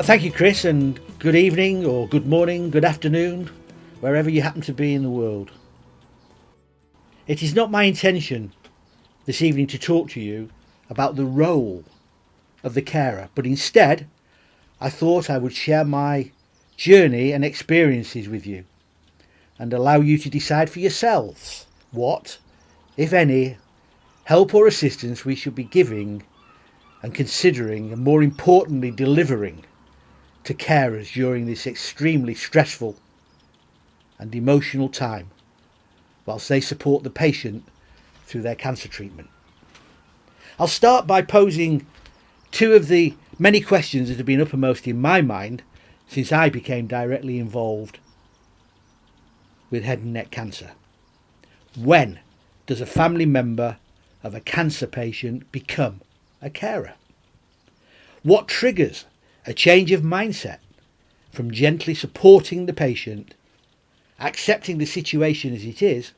Thank you, Chris, and good evening or good morning, good afternoon, wherever you happen to be in the world. It is not my intention this evening to talk to you about the role of the carer, but instead I thought I would share my journey and experiences with you and allow you to decide for yourselves what, if any, help or assistance we should be giving and considering, and more importantly delivering to carers during this extremely stressful and emotional time whilst they support the patient through their cancer treatment. I'll start by posing two of the many questions that have been uppermost in my mind since I became directly involved with head and neck cancer. When does a family member of a cancer patient become a carer? What triggers a change of mindset from gently supporting the patient, accepting the situation as it is,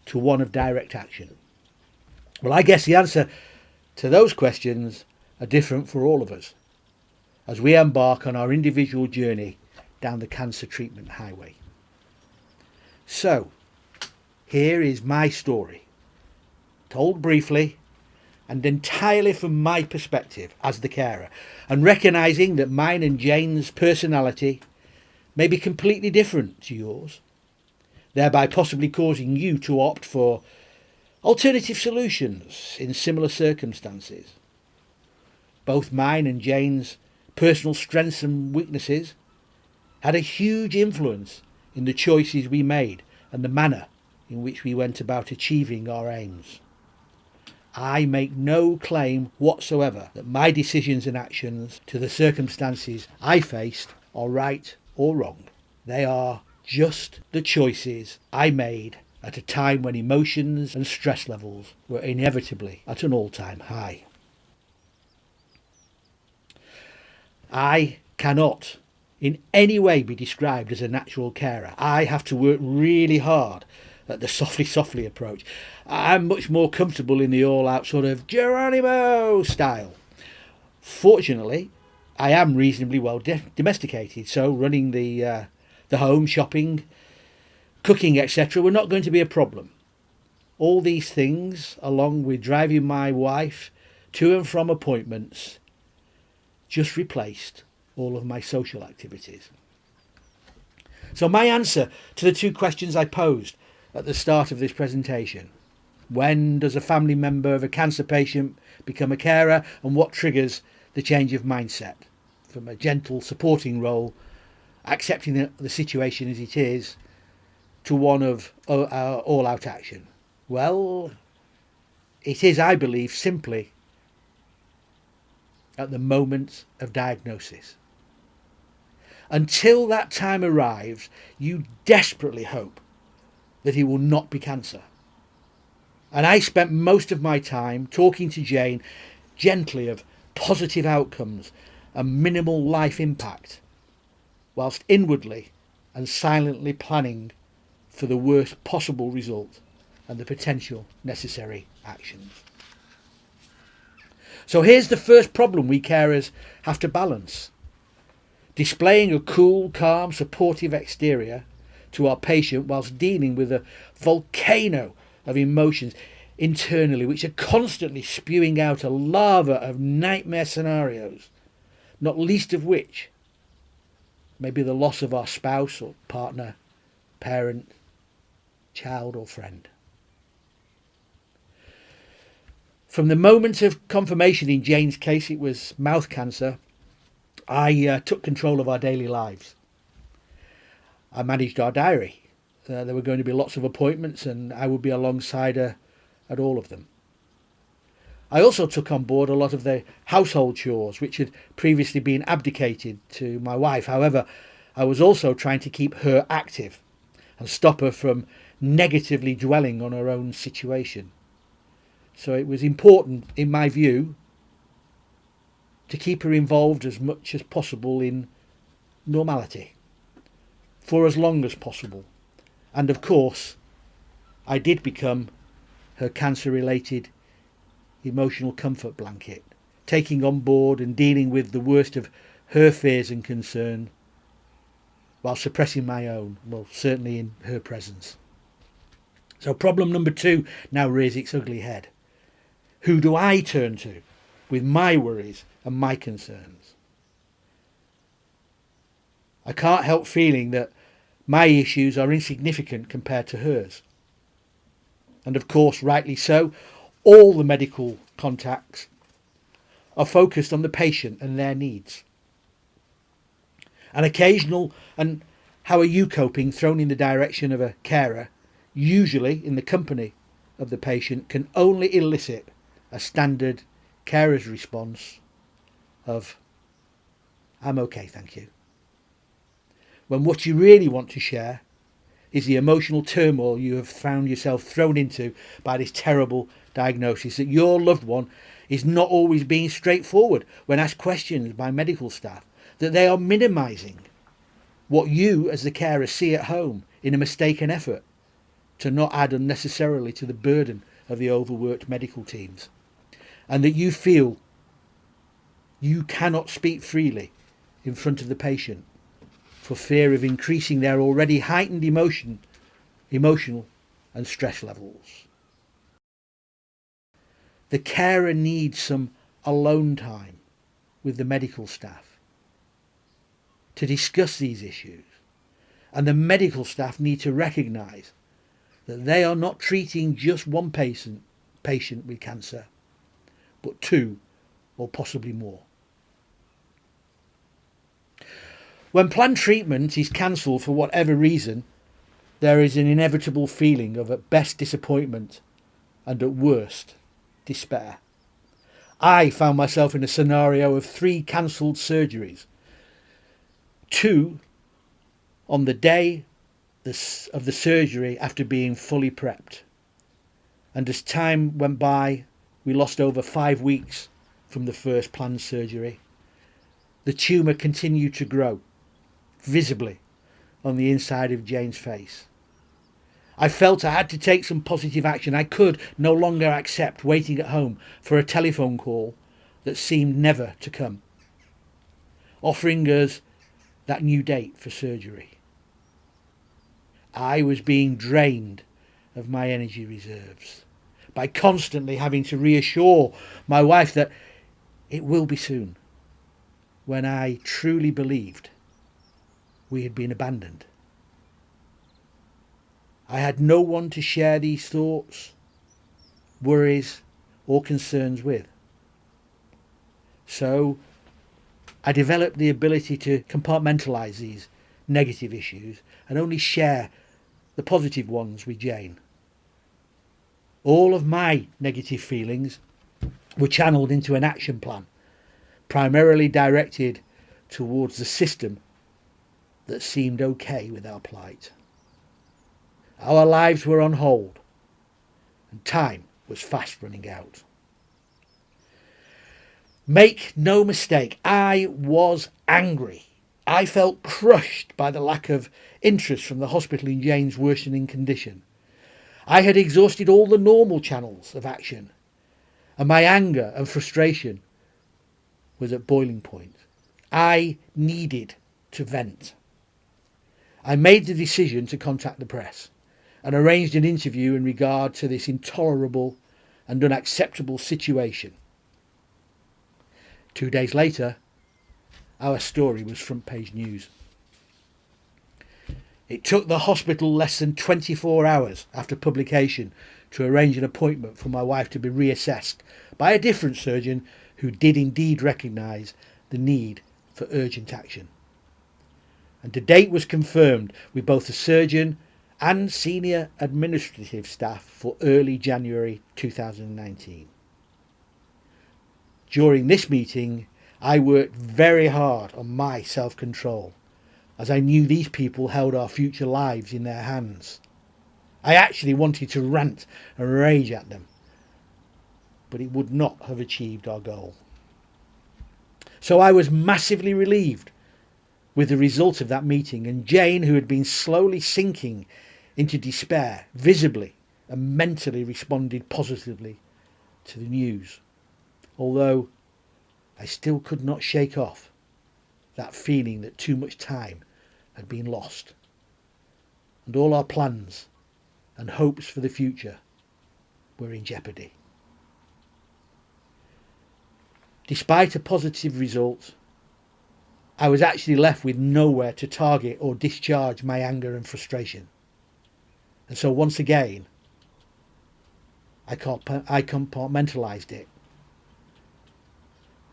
to one of direct action? Well, I guess the answer to those questions are different for all of us as we embark on our individual journey down the cancer treatment highway. So, here is my story, told briefly and entirely from my perspective as the carer, and recognising that mine and Jane's personality may be completely different to yours, thereby possibly causing you to opt for alternative solutions in similar circumstances. Both mine and Jane's personal strengths and weaknesses had a huge influence in the choices we made and the manner in which we went about achieving our aims. I make no claim whatsoever that my decisions and actions to the circumstances I faced are right or wrong. They are just the choices I made at a time when emotions and stress levels were inevitably at an all-time high. I cannot in any way be described as a natural carer. I have to work really hard at the softly approach. I'm much more comfortable in the all-out sort of Geronimo style. Fortunately, I am reasonably well domesticated, so running the home, shopping, cooking, etc. were not going to be a problem. All these things, along with driving my wife to and from appointments, just replaced all of my social activities. So my answer to the two questions I posed at the start of this presentation: when does a family member of a cancer patient become a carer, and what triggers the change of mindset from a gentle supporting role, accepting the situation as it is, to one of all-out action? Well, it is, I believe, simply at the moment of diagnosis. Until that time arrives, you desperately hope that it will not be cancer. And I spent most of my time talking to Jane gently of positive outcomes and minimal life impact, whilst inwardly and silently planning for the worst possible result and the potential necessary actions. So here's the first problem we carers have to balance: displaying a cool, calm, supportive exterior to our patient whilst dealing with a volcano of emotions internally which are constantly spewing out a lava of nightmare scenarios, not least of which may be the loss of our spouse or partner, parent, child or friend. From the moment of confirmation in Jane's case it was mouth cancer, I took control of our daily lives. I managed our diary. There were going to be lots of appointments and I would be alongside her at all of them. I also took on board a lot of the household chores which had previously been abdicated to my wife. However, I was also trying to keep her active and stop her from negatively dwelling on her own situation. So it was important, in my view, to keep her involved as much as possible in normality for as long as possible. And of course, I did become her cancer-related emotional comfort blanket taking on board and dealing with the worst of her fears and concern, while suppressing my own, well, certainly in her presence. So problem number 2 now rears its ugly head. Who do I turn to with my worries and my concerns? I can't help feeling that my issues are insignificant compared to hers. And of course, rightly so, all the medical contacts are focused on the patient and their needs. An occasional "and how are you coping" thrown in the direction of a carer, usually in the company of the patient, can only elicit a standard carer's response of "I'm okay, thank you." When what you really want to share is the emotional turmoil you have found yourself thrown into by this terrible diagnosis, that your loved one is not always being straightforward when asked questions by medical staff, that they are minimising what you as the carer see at home in a mistaken effort to not add unnecessarily to the burden of the overworked medical teams, and that you feel you cannot speak freely in front of the patient for fear of increasing their already heightened emotional and stress levels. The carer needs some alone time with the medical staff to discuss these issues, and the medical staff need to recognise that they are not treating just one patient with cancer, but 2 or possibly more. When planned treatment is cancelled for whatever reason, there is an inevitable feeling of at best disappointment and at worst despair. I found myself in a scenario of 3 cancelled surgeries, 2 on the day of the surgery after being fully prepped. And as time went by, we lost over 5 weeks from the first planned surgery. The tumour continued to grow, visibly, on the inside of Jane's face. I felt I had to take some positive action. I could no longer accept waiting at home for a telephone call that seemed never to come, offering us that new date for surgery. I was being drained of my energy reserves by constantly having to reassure my wife that it will be soon, when I truly believed we had been abandoned. I had no one to share these thoughts, worries or concerns with. So I developed the ability to compartmentalise these negative issues and only share the positive ones with Jane. All of my negative feelings were channelled into an action plan, primarily directed towards the system that seemed okay with our plight. Our lives were on hold, and time was fast running out. Make no mistake, I was angry. I felt crushed by the lack of interest from the hospital in Jane's worsening condition. I had exhausted all the normal channels of action, and my anger and frustration was at boiling point. I needed to vent. I made the decision to contact the press and arranged an interview in regard to this intolerable and unacceptable situation. 2 days later, our story was front page news. It took the hospital less than 24 hours after publication to arrange an appointment for my wife to be reassessed by a different surgeon who did indeed recognise the need for urgent action. And the date was confirmed with both the surgeon and senior administrative staff for early January 2019. During this meeting, I worked very hard on my self-control, as I knew these people held our future lives in their hands. I actually wanted to rant and rage at them, but it would not have achieved our goal. So I was massively relieved with the result of that meeting, and Jane, who had been slowly sinking into despair, visibly and mentally responded positively to the news, although I still could not shake off that feeling that too much time had been lost, and all our plans and hopes for the future were in jeopardy. Despite a positive result, I was actually left with nowhere to target or discharge my anger and frustration. And so once again, I compartmentalised it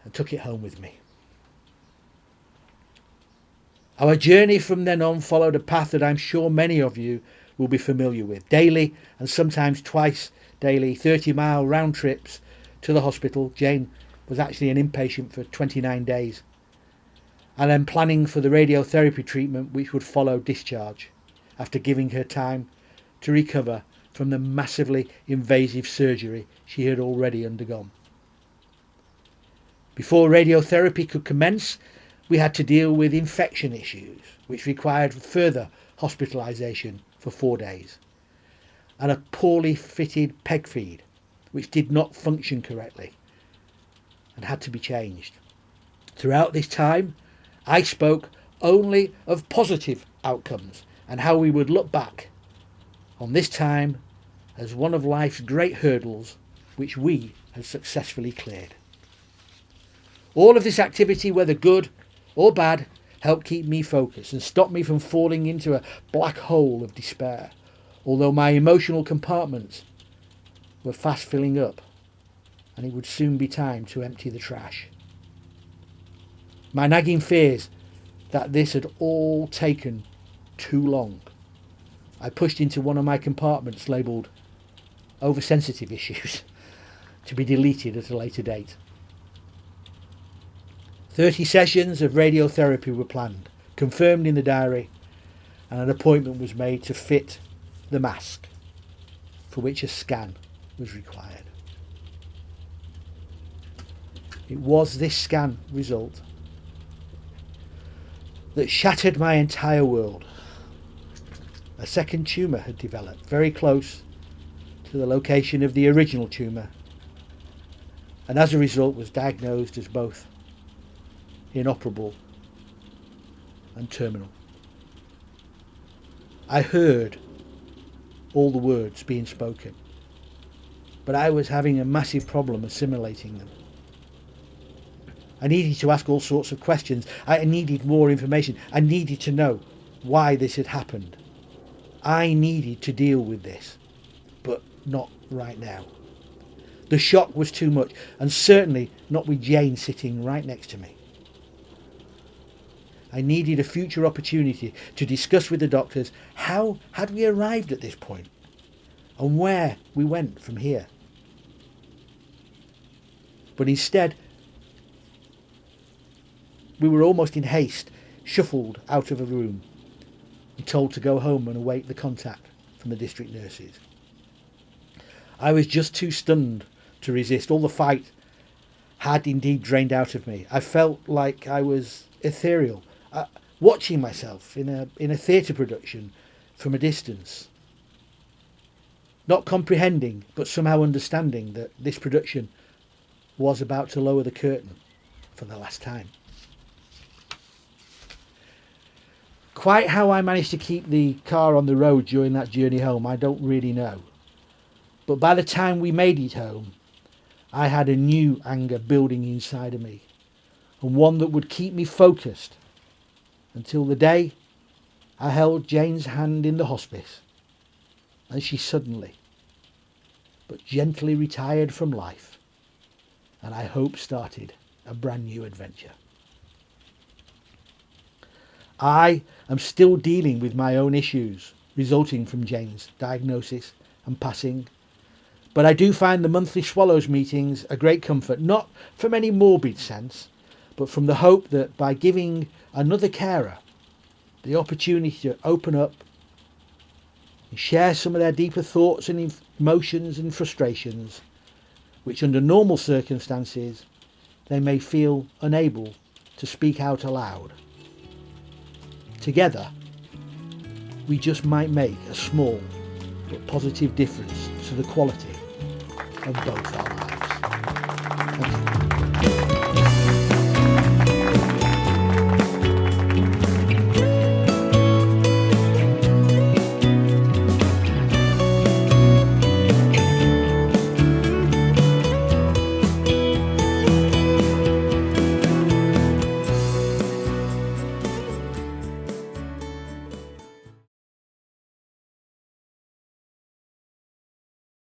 and took it home with me. Our journey from then on followed a path that I'm sure many of you will be familiar with. Daily and sometimes twice daily, 30-mile round trips to the hospital. Jane was actually an inpatient for 29 days. And then planning for the radiotherapy treatment which would follow discharge after giving her time to recover from the massively invasive surgery she had already undergone. Before radiotherapy could commence, we had to deal with infection issues, which required further hospitalisation for 4 days, and a poorly fitted peg feed, which did not function correctly and had to be changed. Throughout this time, I spoke only of positive outcomes and how we would look back on this time as one of life's great hurdles which we had successfully cleared. All of this activity, whether good or bad, helped keep me focused and stop me from falling into a black hole of despair, although my emotional compartments were fast filling up and it would soon be time to empty the trash. My nagging fears that this had all taken too long, I pushed into one of my compartments labelled oversensitive issues to be deleted at a later date. 30 sessions of radiotherapy were planned, confirmed in the diary, and an appointment was made to fit the mask, for which a scan was required. It was this scan result that shattered my entire world. A second tumour had developed, very close to the location of the original tumour, and as a result was diagnosed as both inoperable and terminal. I heard all the words being spoken, but I was having a massive problem assimilating them. I needed to ask all sorts of questions. I needed more information. I needed to know why this had happened. I needed to deal with this, but not right now. The shock was too much, and certainly not with Jane sitting right next to me. I needed a future opportunity to discuss with the doctors how had we arrived at this point and where we went from here. But instead, we were almost in haste, shuffled out of a room and told to go home and await the contact from the district nurses. I was just too stunned to resist. All the fight had indeed drained out of me. I felt like I was ethereal, watching myself in a theatre production from a distance, not comprehending but somehow understanding that this production was about to lower the curtain for the last time. Quite how I managed to keep the car on the road during that journey home, I don't really know. But by the time we made it home, I had a new anger building inside of me, and one that would keep me focused until the day I held Jane's hand in the hospice and she suddenly but gently retired from life, and I hope started a brand new adventure. I am still dealing with my own issues resulting from Jane's diagnosis and passing, but I do find the monthly Swallows meetings a great comfort, not from any morbid sense, but from the hope that by giving another carer the opportunity to open up and share some of their deeper thoughts and emotions and frustrations, which under normal circumstances they may feel unable to speak out aloud. Together, we just might make a small but positive difference to the quality of both our lives. Thank you.